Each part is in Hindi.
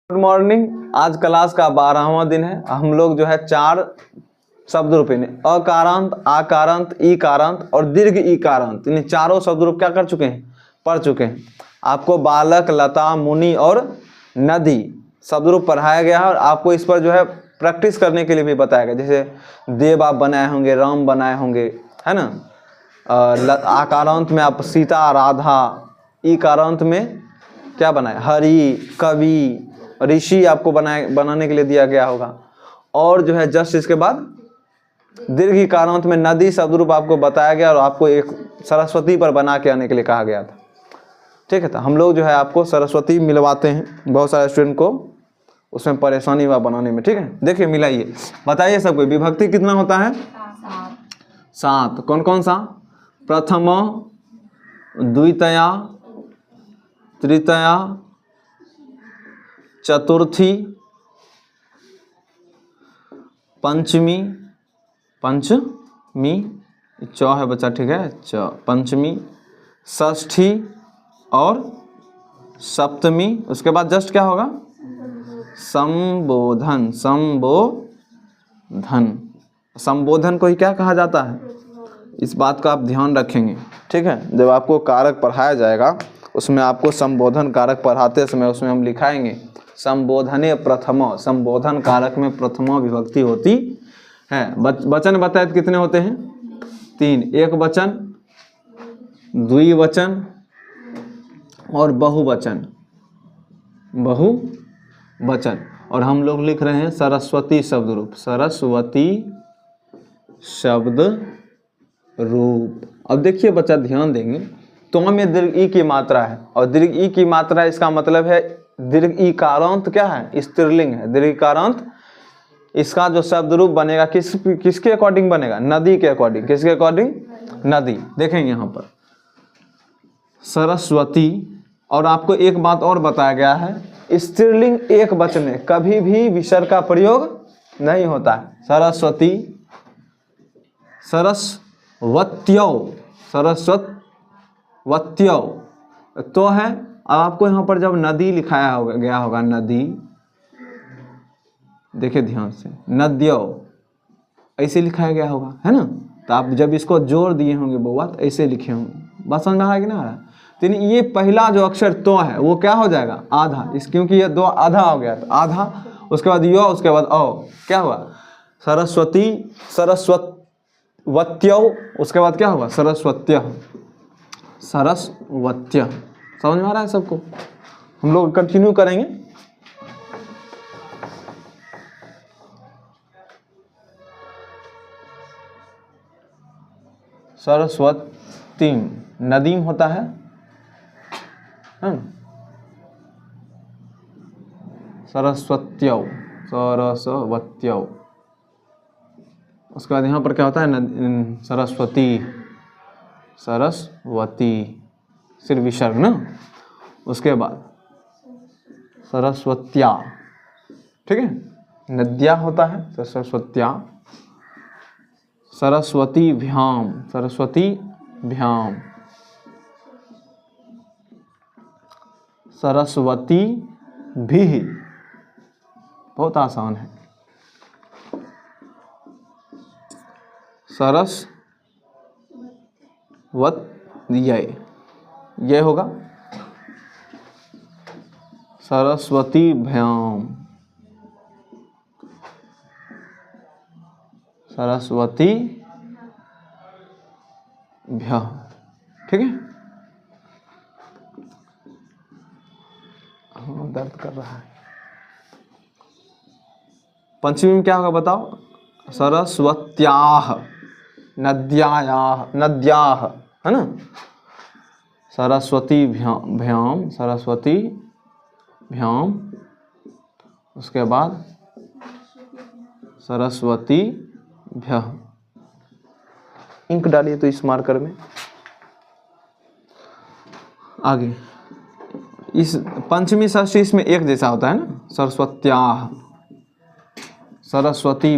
Good morning. आज क्लास का 12वां दिन है। हम लोग जो है 4 शब्द रूप अकारांत, आकारांत, ईकारांत और दीर्घ ईकारांत, इन चारों शब्द रूप क्या कर चुके हैं, पढ़ चुके हैं। आपको बालक, लता, मुनि और नदी शब्द रूप पढ़ाया गया है और आपको इस पर जो है प्रैक्टिस करने के लिए भी बताया गया। जैसे देव आप बनाए होंगे, राम बनाए होंगे, है ना। आकारांत में आप सीता, राधा। ईकारांत में क्या बनाए, हरि, कवि, ऋषि आपको बनाने के लिए दिया गया होगा। और जो है जस्ट इसके बाद दीर्घ ईकारांत में नदी शब्द रूप आपको बताया गया और आपको एक सरस्वती पर बना के आने के लिए कहा गया था। ठीक है, तो हम लोग जो है आपको सरस्वती मिलवाते हैं बहुत सारे स्टूडेंट को, उसमें परेशानी हुआ बनाने में। ठीक है, देखिए मिलाइए, बताइए सबको विभक्ति कितना होता है, 7। कौन कौन सा, प्रथम, द्वितीया, तृतीया, चतुर्थी, पंचमी, च है बच्चा, ठीक है, पंचमी, षष्ठी और सप्तमी। उसके बाद जस्ट क्या होगा, संबोधन। संबोधन को ही क्या कहा जाता है, इस बात का आप ध्यान रखेंगे। ठीक है, जब आपको कारक पढ़ाया जाएगा उसमें आपको संबोधन कारक पढ़ाते समय उसमें हम लिखाएंगे संबोधने प्रथम। संबोधन कारक में प्रथम विभक्ति होती है। वचन बताए तो कितने होते हैं, 3। एक वचन, द्विवचन और बहुवचन। और हम लोग लिख रहे हैं सरस्वती शब्द रूप, सरस्वती शब्द रूप। अब देखिए बच्चा ध्यान देंगे, तो में दीर्घ ई की मात्रा है और दीर्घ ई की मात्रा, इसका मतलब है दीर्घ ईकारांत क्या है, स्त्रीलिंग है। दीर्घ ईकारांत इसका जो शब्द रूप बनेगा किसके अकॉर्डिंग बनेगा, नदी के अकॉर्डिंग। किसके अकॉर्डिंग, नदी। देखेंगे यहाँ पर सरस्वती। और आपको एक बात और बताया गया है, स्त्रीलिंग एक वचन में कभी भी विसर्ग का प्रयोग नहीं होता है। सरस्वती, सरस्वत्यौ तो है। अब आपको यहाँ पर जब नदी लिखाया गया होगा, नदी, देखिए ध्यान से, नद्यो ऐसे लिखाया गया होगा, है ना। तो आप जब इसको जोड़ दिए होंगे बउआ तो ऐसे लिखे होंगे। बात समझ में आ रहा है कि ना आ रहा है। तो ये पहला जो अक्षर तो है वो क्या हो जाएगा, आधा। इस क्योंकि ये 2 आधा हो गया, तो आधा, उसके बाद यो, उसके बाद औ, क्या हुआ, सरस्वती, सरस्वत्यौ, उसके बाद क्या होगा, सरस्वत्य। समझ में आ रहा है सबको। हम लोग कंटिन्यू करेंगे। सरस्वती, नदीम होता है, सरस्वत्यौ, उसके बाद यहाँ पर क्या होता है, सरस्वती, सिर्फ विसर्ग ना। उसके बाद सरस्वत्या, ठीक है, नद्या होता है, सरस्वत्या, सरस्वती भ्याम, सरस्वती भी, बहुत आसान है। सरस्वत्यै, ये होगा सरस्वती भ्याम, सरस्वती भ्या, ठीक है। दर्द कर रहा है। पंचमी में क्या होगा बताओ, सरस्वत्याः, नद्याः, है ना। सरस्वती भ्याम, सरस्वती भ्याम, उसके बाद सरस्वती भ्या। इंक डालिए तो इस मार्कर में। आगे इस पंचमी षष्ठी इसमें एक जैसा होता है ना, सरस्वत्याः, सरस्वती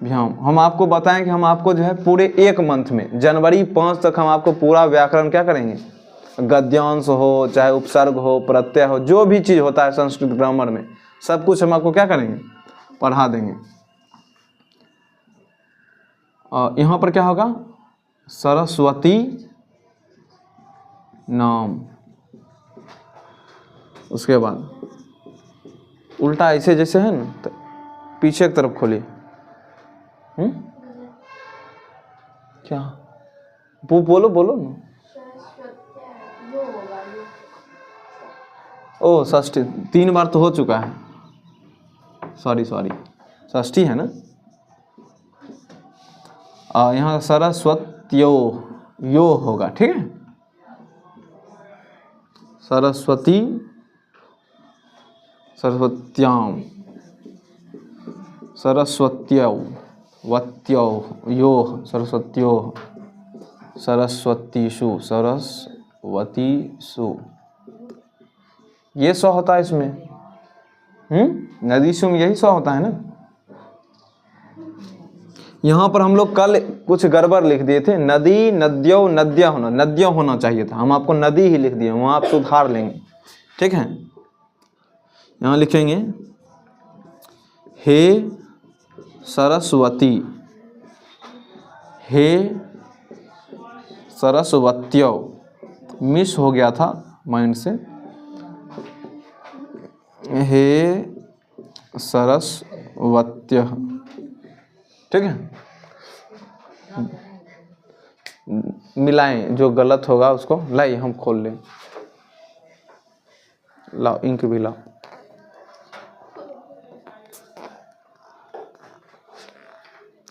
भ्याम। हम आपको बताएं कि हम आपको जो है पूरे 1 मंथ में, जनवरी 5 तक हम आपको पूरा व्याकरण क्या करेंगे, गद्यांश हो, चाहे उपसर्ग हो, प्रत्यय हो, जो भी चीज़ होता है संस्कृत ग्रामर में, सब कुछ हम आपको क्या करेंगे, पढ़ा देंगे। और यहाँ पर क्या होगा, सरस्वती नाम, उसके बाद उल्टा ऐसे जैसे है ना, तो पीछे की तरफ खोलिए। क्या वो बोलो ना। ओ षष्ठी 3 बार तो हो चुका है, सॉरी षष्ठी है ना। यहाँ सरस्वत्यो यो होगा, ठीक है। सरस्वती, सरस्वत्याम, सरस्वत्यो, वत्यो यो, सरस्वत्यो, सरस्वतीषु, सरस्वतीषु, ये सौ होता है इसमें। नदीषु में यही सौ होता है ना। यहाँ पर हम लोग कल कुछ गड़बड़ लिख दिए थे, नदी, नद्यो, नद्या होना, नद्यों होना चाहिए था, हम आपको नदी ही लिख दिए, वहाँ आप सुधार लेंगे, ठीक है। यहाँ लिखेंगे हे सरस्वती, हे सरस्वत्यो, मिस हो गया था माइंड से, हे सरस्वत्य, ठीक है। मिलाएं, जो गलत होगा उसको लाइए हम खोल लें, लाओ इंक भी लाओ।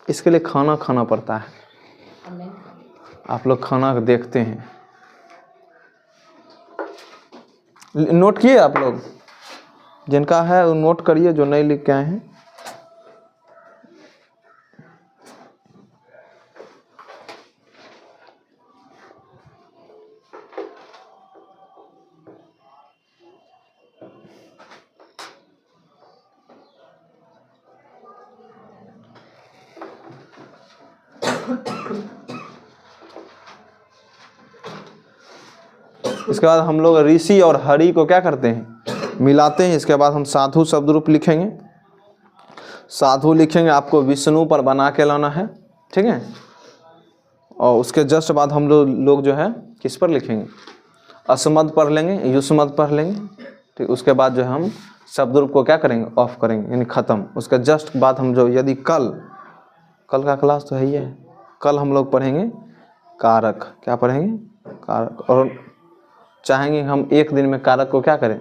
इसके लिए खाना खाना पड़ता है, आप लोग खाना देखते हैं। नोट किए आप लोग, जिनका है वो नोट करिए, जो नहीं लिख के आए हैं। इसके बाद हम लोग ऋषि और हरि को क्या करते हैं, मिलाते हैं। इसके बाद हम साधु शब्द रूप लिखेंगे। साधु लिखेंगे, आपको विष्णु पर बना के लाना है, ठीक है। और उसके जस्ट बाद हम लोग जो है किस पर लिखेंगे, अस्मद पढ़ लेंगे, युष्मद पढ़ लेंगे, ठीक। उसके बाद जो है हम शब्द रूप को क्या करेंगे, ऑफ करेंगे, यानी ख़त्म। उसके जस्ट बाद हम जो, यदि कल का क्लास तो है ही है, कल हम लोग पढ़ेंगे कारक। क्या पढ़ेंगे, कारक। और चाहेंगे हम एक दिन में कारक को क्या करें,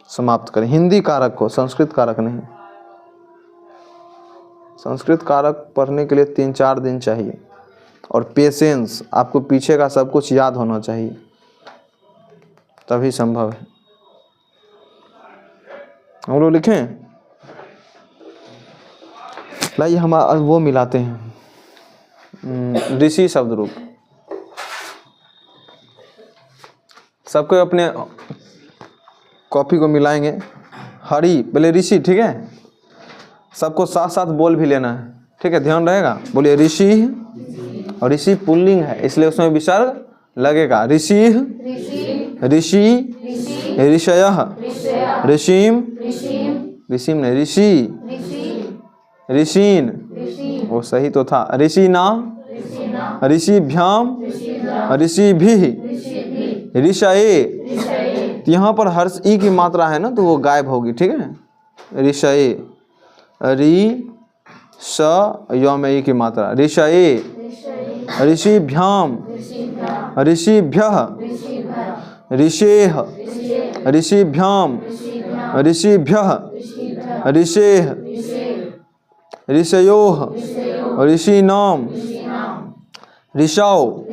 समाप्त करें। हिंदी कारक को, संस्कृत कारक नहीं। संस्कृत कारक पढ़ने के लिए 3-4 दिन चाहिए, और पेशेंस, आपको पीछे का सब कुछ याद होना चाहिए, तभी संभव है। हम लोग लिखें, लाइए हम वो मिलाते हैं, ऋषि शब्द रूप। सबको अपने कॉपी को मिलाएंगे। हरि पहले ऋषि, ठीक है। सबको साथ साथ बोल भी लेना है, ठीक है, ध्यान रहेगा। बोलिए ऋषि, और ऋषि पुल्लिंग है इसलिए उसमें विसर्ग लगेगा। ऋषि, ऋषि, ऋषयः, ऋषिम, ऋषिम नहीं, ऋषि, ऋषीन, वो सही तो था। ऋषिना, ऋषिभ्याम, ऋषिभिः, ऋषये। यहाँ पर हर ई की मात्रा है ना, तो वो गायब होगी, ठीक है। ऋषये, रि स य में ई की मात्रा, ऋषये। ऋषिभ्याम, ऋषिभ्यः, ऋषेः, ऋषिभ्याम, ऋषिभ्यः, ऋषेः, ऋषयोः, ऋषीणाम, ऋषौ,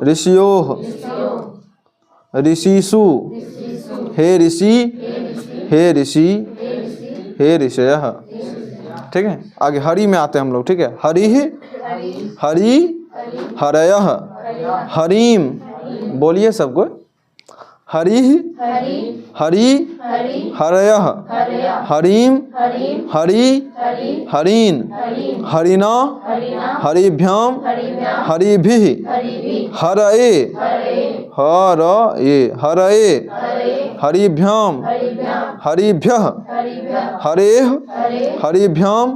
ऋषयोः, ऋषिषु। हे ऋषि, हे ऋषि, हे ऋषयः, ठीक है। आगे हरि में आते हैं हम लोग, ठीक है। हरि, हरि, हरयः, हरिम, बोलिए सबको। हरि, हरि, हरयः, हरिम, हरि, हरीन, हरिणा, हरिभ्याम, हरिभिः, हरये, हरये हरये हरिभ्याम हरिभ्यः हरेः हरिभ्याम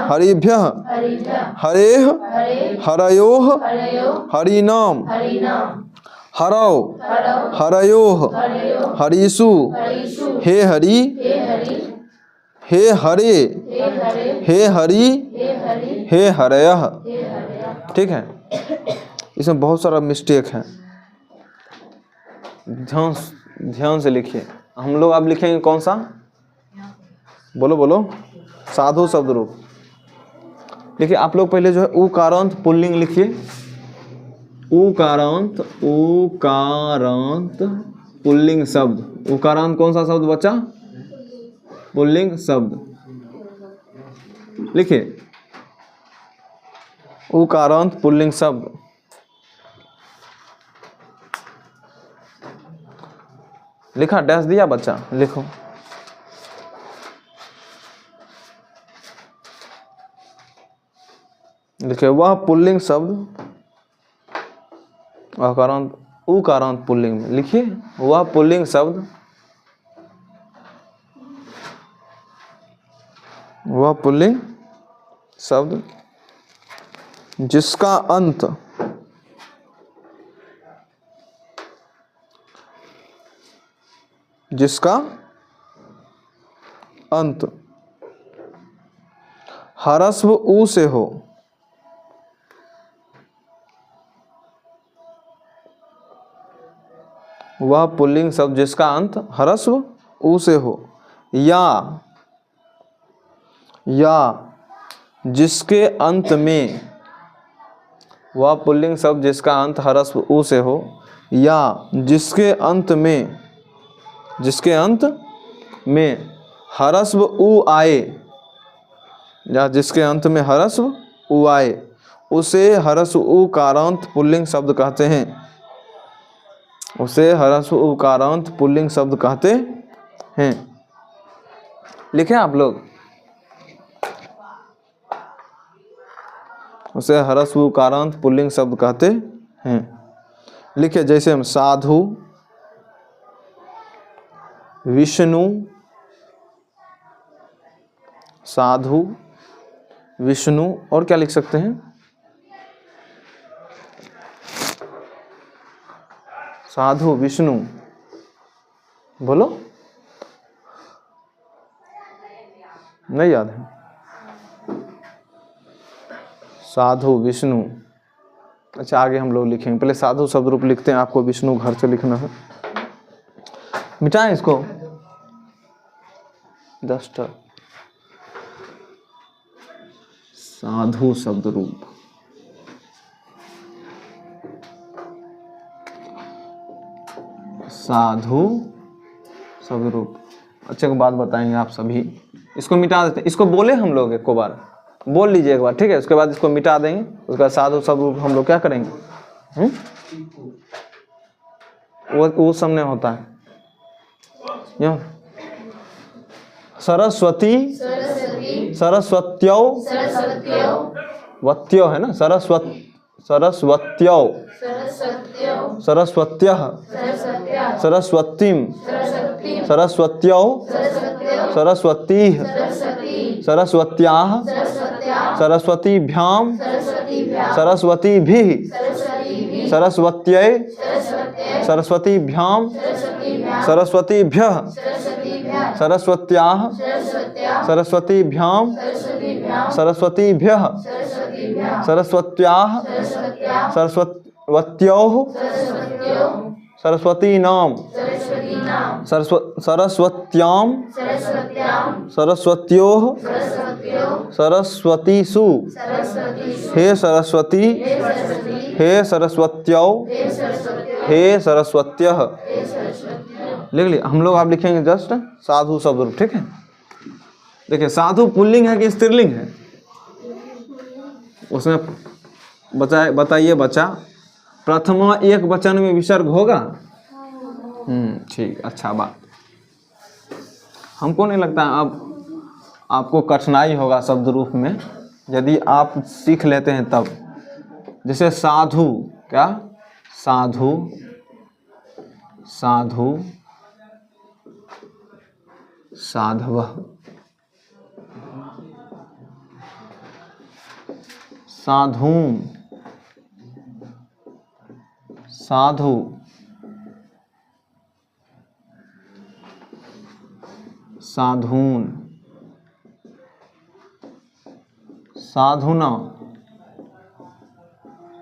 हरिभ्यः हरेः हरयोः हरिनाम हरौ हरयोः हरिषु हे हरि हे हरे हे हरि हे हरयः। ठीक है, इसमें बहुत सारा मिस्टेक है, ध्यान से लिखिए। हम लोग अब लिखेंगे कौन सा, बोलो बोलो, साधु शब्द रूप। देखिए आप लोग पहले जो है उकारांत पुल्लिंग लिखिए, उकारांत पुल्लिंग शब्द। उकारांत कौन सा शब्द बचा, पुल्लिंग शब्द लिखिए, उकारांत पुल्लिंग शब्द। लिखा, डैश दिया बच्चा, लिखो। लिखे वह पुल्लिंग शब्द, अकारांत उकारांत पुल्लिंग में लिखिए, वह पुल्लिंग शब्द, वह पुल्लिंग शब्द जिसका अंत ह्रस्व उ से हो, वह पुल्लिंग शब्द जिसका अंत ह्रस्व उ से हो, या जिसके अंत में, वह पुल्लिंग शब्द जिसका अंत ह्रस्व उ से हो, या जिसके अंत में ह्रस्व उ आए, या जिसके अंत में ह्रस्व उ आए, उसे ह्रस्व उकारांत पुल्लिंग शब्द कहते हैं, उसे ह्रस्व उकारांत पुल्लिंग शब्द कहते हैं। लिखे आप लोग, उसे ह्रस्व उकारांत पुल्लिंग शब्द कहते हैं। लिखे जैसे हम साधु, विष्णु, साधु विष्णु, और क्या लिख सकते हैं, साधु विष्णु, बोलो, नहीं याद है, साधु विष्णु। अच्छा आगे हम लोग लिखेंगे, पहले साधु शब्द रूप लिखते हैं, आपको विष्णु घर से लिखना है। मिटाएं इसको, डस्टर। साधु शब्द रूप, साधु शब्द रूप। अच्छे को बात बताएंगे आप सभी, इसको मिटा देते हैं, इसको बोले हम लोग एक बार, बोल लीजिए एक बार, ठीक है, उसके बाद इसको मिटा देंगे, उसके बाद साधु शब्द रूप हम लोग क्या करेंगे, वो सामने होता है यो। सरस्वती, सरस्वत्यो, वत्यो है ना, सरस्वत्यो, सरस्वत्यः, सरस्वतीम, सरस्वत्यो, सरस्वतीः, सरस्वत्याः, सरस्वतीभ्याम, सरस्वतीभिः, सरस्वत्यै, सरस्वतीभ्याम, सरस्वतीभ्यः, सरस्वत्याः, सरस्वतीभ्याम, सरस्वतीभ्यः, सरस्वत्याः, सरस्वत्योः, सरस्वतीनाम, सरस्वत्याम, सरस्वत्योः, सरस्वतीषु, हे सरस्वती, हे सरस्वत्यो, हे सरस्वत्यः। लिख लिया हम लोग, आप लिखेंगे जस्ट साधु शब्द रूप, ठीक है। देखिए साधु पुल्लिंग है कि स्त्रीलिंग है, उसमें बताइए बच्चा, प्रथमा एक वचन में विसर्ग होगा? ठीक, अच्छा बात। हमको नहीं लगता अब आपको कठिनाई होगा शब्द रूप में, यदि आप सीख लेते हैं तब। जैसे साधु, क्या साधु, साधु साधवः साधून् साधु साधून् साधुना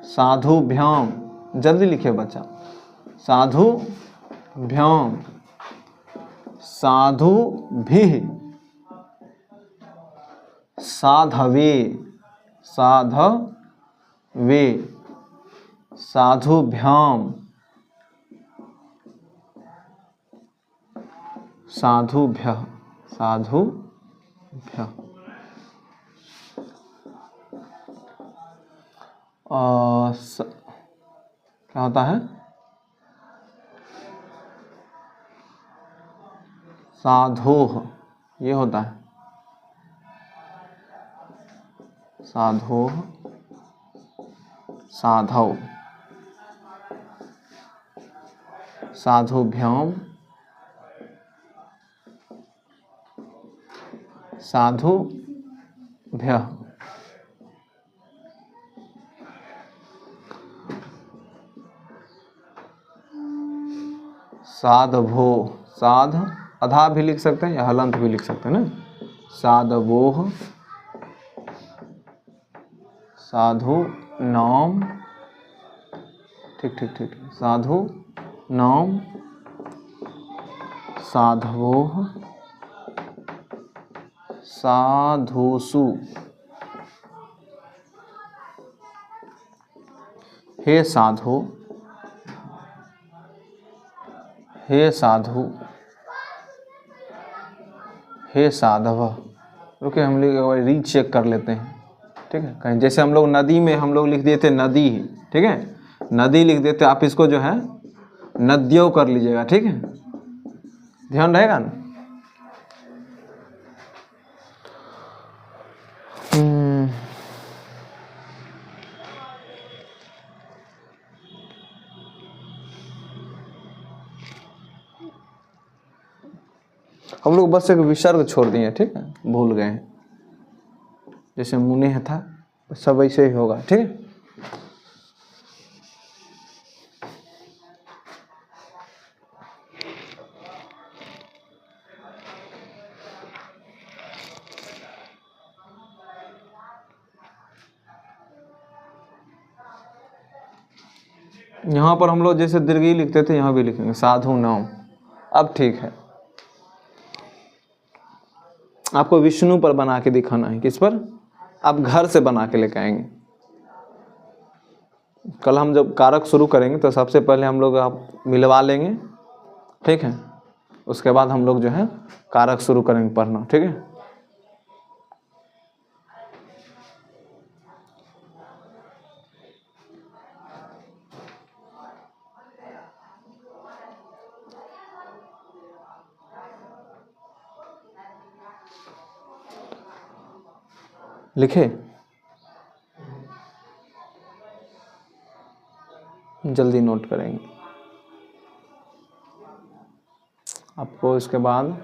साधुभ्याम, जल्दी लिखिए बच्चा, साधुभ्याम साधुभिः साधवे साधवे साधुभ्याम साधुभ्यः साधुभ्यः क्या होता है? साधोः, ये होता है साधोः साधौ साधुभ्याम साधुभ्यः साधवो, साध अधा भी लिख सकते हैं या हलंत भी लिख सकते हैं ना, साधवोः साधु नाम, ठीक ठीक ठीक, साधु नाम साधवोः साधुषु, हे साधु हे साधु हे साधव। रुके हम लोग एक बार रीचेक कर लेते हैं, ठीक है? कहीं जैसे हम लोग नदी में हम लोग लिख दिए थे नदी, ठीक है, नदी लिख देते, आप इसको जो है नदियों कर लीजिएगा, ठीक है, ध्यान रहेगा ना। हम लोग बस एक विसर्ग छोड़ दिए, ठीक है, भूल गए हैं, जैसे मुने था सब वैसे ही होगा, ठीक है। यहाँ पर हम लोग जैसे दीर्घी लिखते थे यहाँ भी लिखेंगे साधु नाम। अब ठीक है, आपको विष्णु पर बना के दिखाना है। किस पर? आप घर से बना के लेके आएंगे। कल हम जब कारक शुरू करेंगे तो सबसे पहले हम लोग आप मिलवा लेंगे, ठीक है, उसके बाद हम लोग जो है कारक शुरू करेंगे पढ़ना, ठीक है। लिखे, जल्दी नोट करेंगे। आपको इसके बाद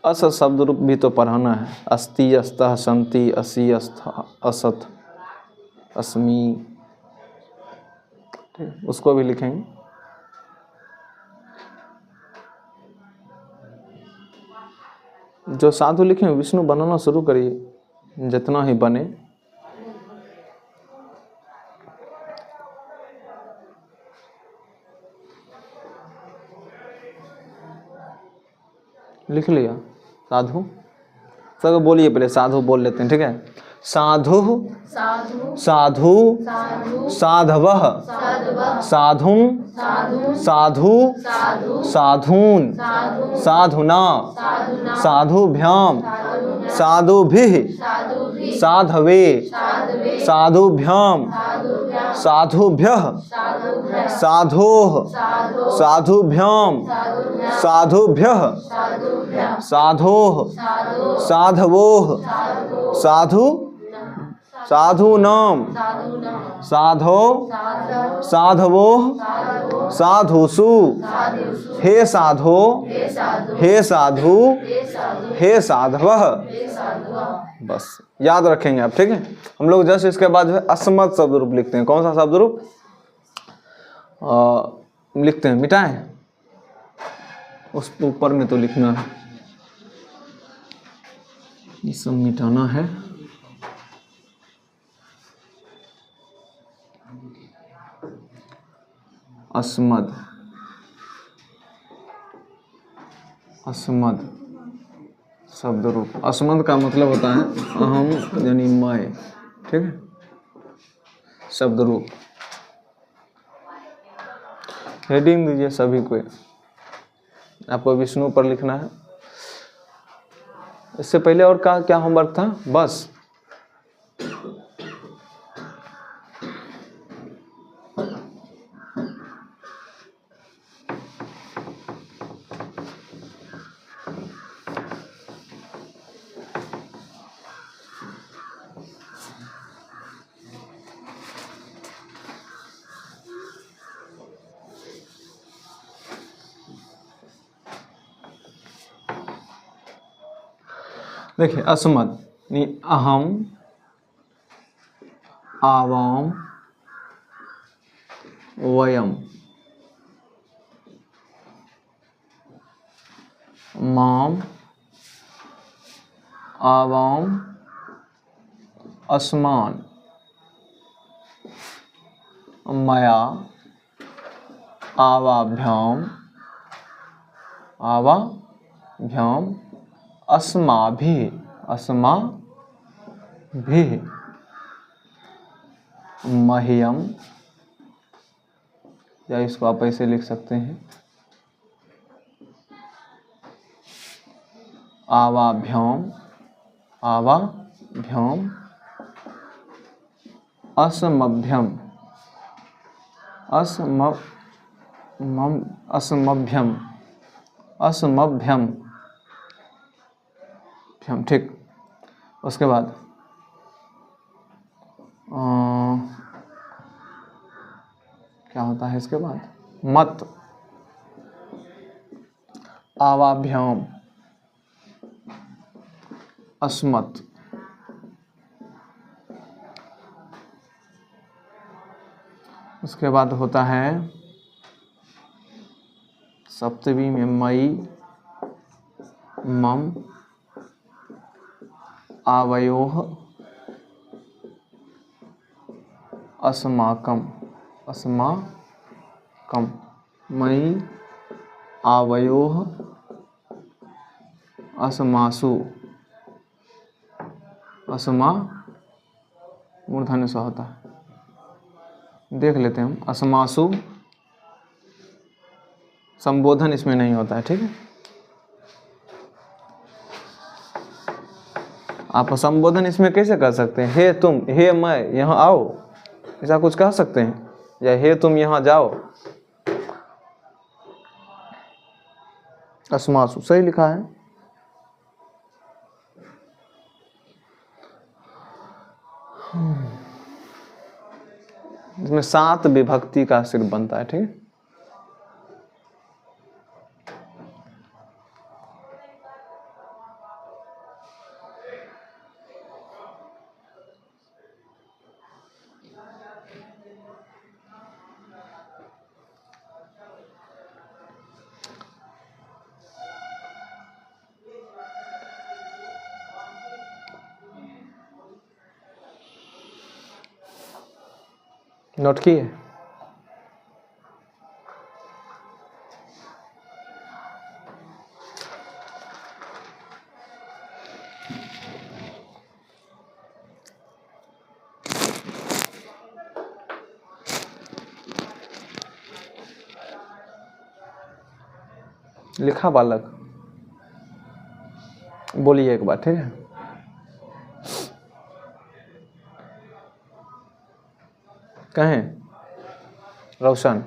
अस शब्द रूप भी तो पढ़ाना है। अस्ति, अस्तः, संति, असि, अस्थ, असत, अस्मि, उसको भी लिखेंगे। जो साधु लिखे विष्णु बनाना शुरू करिए, जितना ही बने। लिख लिया साधु, सब बोलिए, पहले साधु बोल लेते हैं, ठीक है। साधु साधु साधवः साधुं साधु साधून् साधुना साधुभ्याम साधुभिः साधवे साधुभ्याम साधुभ्यः साधोः साधुभ्याम साधुभ्यः साधोः साधवोः साधु साधूनाम, साधो, साधवो, साधुषु, हे साधो, हे साधु, हे साधवः। बस याद रखेंगे आप, ठीक है। हम लोग जस्ट इसके बाद जो है अस्मत् शब्द रूप लिखते हैं। कौन सा शब्द रूप लिखते हैं? मिटाएं, उस ऊपर में तो लिखना है, ये सब मिटाना है। अस्मद, अस्मद शब्द रूप। अस्मद का मतलब होता है अहम यानी मैं, ठीक है, शब्द रूप। हेडिंग दीजिए सभी को, आपको विष्णु पर लिखना है। इससे पहले और का क्या होमवर्क था? बस देखिए, अस्मद यानी अहम, आवाम, वयम, माम, आवाम, अस्मान, मया, आवाभ्याम, आवाभ्याम, अस्माभिः, अस्माभिः, मह्यम, या इसको आप ऐसे लिख सकते हैं, आवाभ्याम, आवाभ्याम, असमभ्यम, असमभ्यम, असमभ्यम, ठीक। उसके बाद क्या होता है इसके बाद? मत, आवाभ्याम, अस्मत्, उसके बाद होता है सप्तमी में मई, मम, आवयोः, अस्माकम, अस्माकम, मई, आवयोः, अस्मासु, अस्मा मूर्धन्य स होता है, देख लेते हैं हम। अस्मासु संबोधन इसमें नहीं होता है, ठीक है। आप संबोधन इसमें कैसे कर सकते हैं? हे तुम, हे मैं, यहाँ आओ, ऐसा कुछ कह सकते हैं, या हे तुम यहाँ जाओ। अस्मासु सही लिखा है। इसमें 7 विभक्ति का सिर्फ बनता है, ठीक है। नोट किए? लिखा बालक? बोलिए एक बार, ठीक है। कहें रोशन?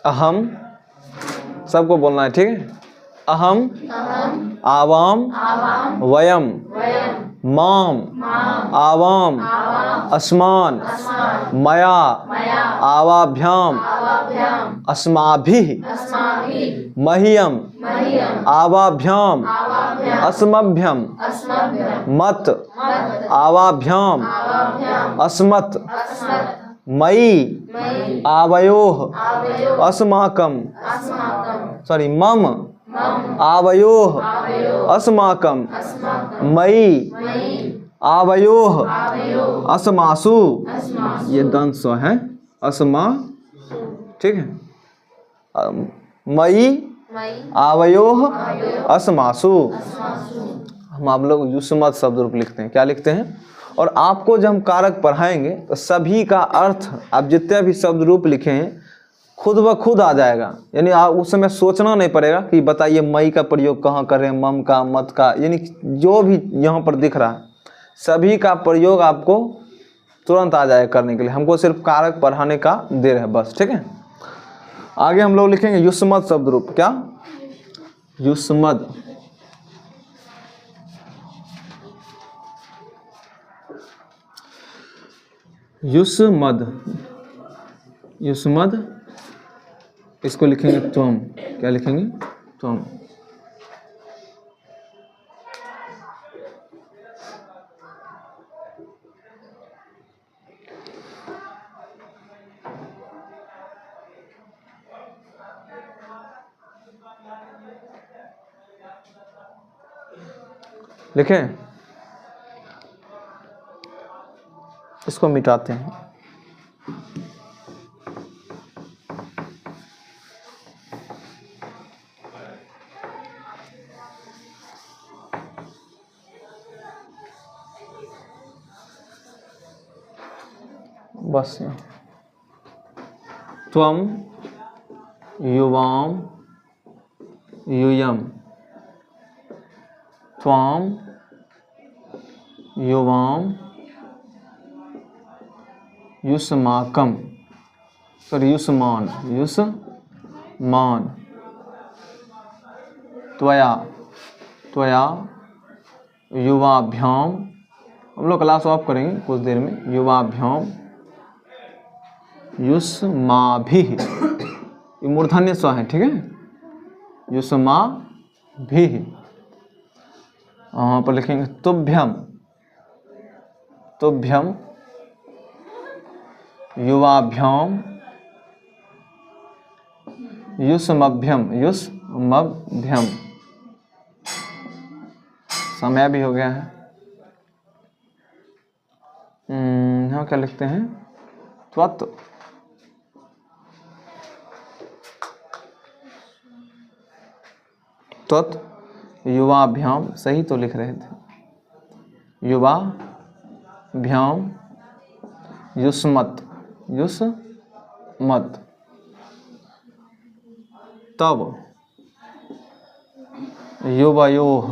अहम, सबको बोलना है, ठीक है। अहम आवाम वयम माम आवाम अस्मान मया आवाभ्याम अस्माभिः मह्यम आवाभ्याम अस्मभ्यम मत आवाभ्याम अस्मत् मयि आवयोः अस्माकं सॉरी मम आवयोः अस्माकं मयि आवयोः अस्मासु, ये दंत स्व है अस्मा, ठीक है। मयि आवयोः अस्मासु, हम आप लोग युष्मत् शब्द रूप लिखते हैं। क्या लिखते हैं? और आपको जब हम कारक पढ़ाएंगे तो सभी का अर्थ आप जितने भी शब्द रूप लिखे हैं खुद ब खुद आ जाएगा। यानी आप उस समय सोचना नहीं पड़ेगा कि बताइए मई का प्रयोग कहाँ करें, मम का, मत का, यानी जो भी यहाँ पर दिख रहा है सभी का प्रयोग आपको तुरंत आ जाएगा करने के लिए। हमको सिर्फ कारक पढ़ाने का देर है बस, ठीक है। आगे हम लोग लिखेंगे युष्मत् शब्द रूप। क्या? युष्मद्। युष्मद्, युष्मद्, इसको लिखेंगे त्वम। क्या लिखेंगे? त्वम। लिखें? इसको मिटाते हैं। बस त्वम युवाम यूयम, त्वाम युवाम युष्माकम, सॉरी युष्मान, युष्मान, त्वया, त्वया युवाभ्याम, हम लोग क्लास ऑफ करेंगे कुछ देर में, युवाभ्याम युष्माभिः, ये मूर्धन्य स्व है, ठीक है। युष्माभिः। वहाँ पर लिखेंगे तुभ्यम, तुभ्यम युवाभ्याम युष्मभ्यम, युष्मभ्यम। समय भी हो गया है। यहाँ क्या लिखते हैं? त्वत्, त्वत् युवाभ्याम, सही तो लिख रहे थे। युवाभ्याम युष्मत्, युष्मत्। तब युवयोः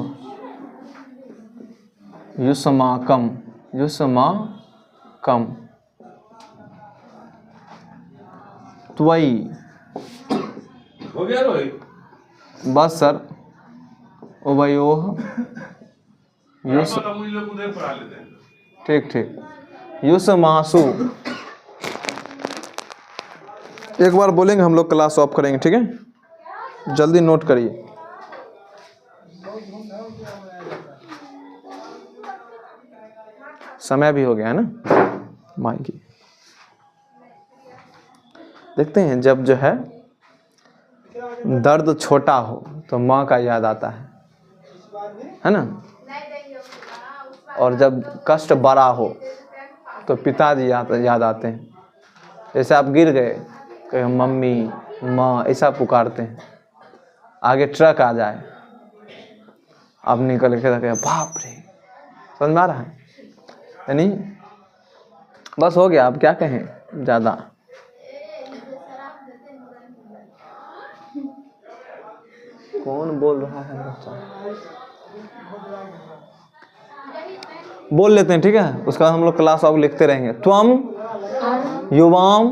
युष्माकम, युष्माकम। त्वयि, हो गया रोहित? बस सर। उभयोः युष्, ठीक ठीक, युष्मासु। एक बार बोलेंगे हम लोग क्लास ऑफ करेंगे, ठीक है। जल्दी नोट करिए। समय भी हो गया है ना माई की। देखते हैं जब जो है दर्द छोटा हो तो माँ का याद आता है ना, और जब कष्ट बड़ा हो तो पिताजी याद आते हैं। जैसे आप गिर गए, कहीं मम्मी माँ ऐसा पुकारते हैं। आगे ट्रक आ जाए, आप निकल के रखे, बाप रे। समझ में आ रहा है? यानी बस हो गया, अब क्या कहें ज़्यादा। कौन बोल रहा है बच्चा? बोल लेते हैं, ठीक है। उसका हम लोग क्लास अब लिखते रहेंगे। त्वम युवाम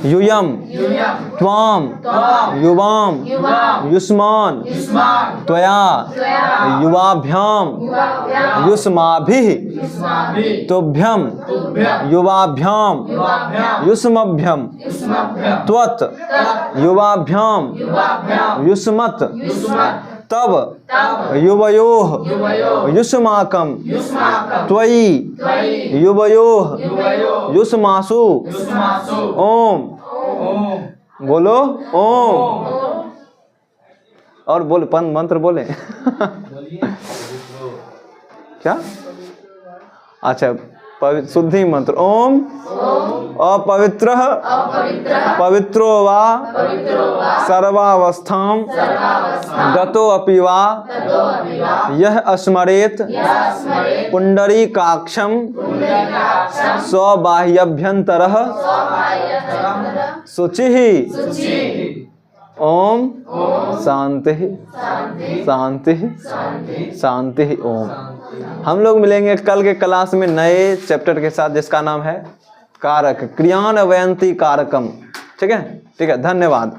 यूयम त्वाम युवाम युष्मान त्वया युवाभ्याम युष्माभिः तुभ्यम युवाभ्याम युष्मभ्यम त्वत् युवाभ्याम युष्मत् तब युवयोः युष्माकं त्वयि युवयोः युष्मासु ओम बोलो ओम और बोले मंत्र बोले क्या अच्छा शुद्धि मंत्र ओम अपवित्रः पवित्रो वा सर्वावस्थां गतो अपि वा यः स्मरेत् पुंडरीकाक्षं स्वबाह्यभ्यन्तरः शुचिः ओम शांति शांति शांति ओम। हम लोग मिलेंगे कल के क्लास में नए चैप्टर के साथ जिसका नाम है कारक क्रियान्वयन्ति कारकम। ठीक है धन्यवाद।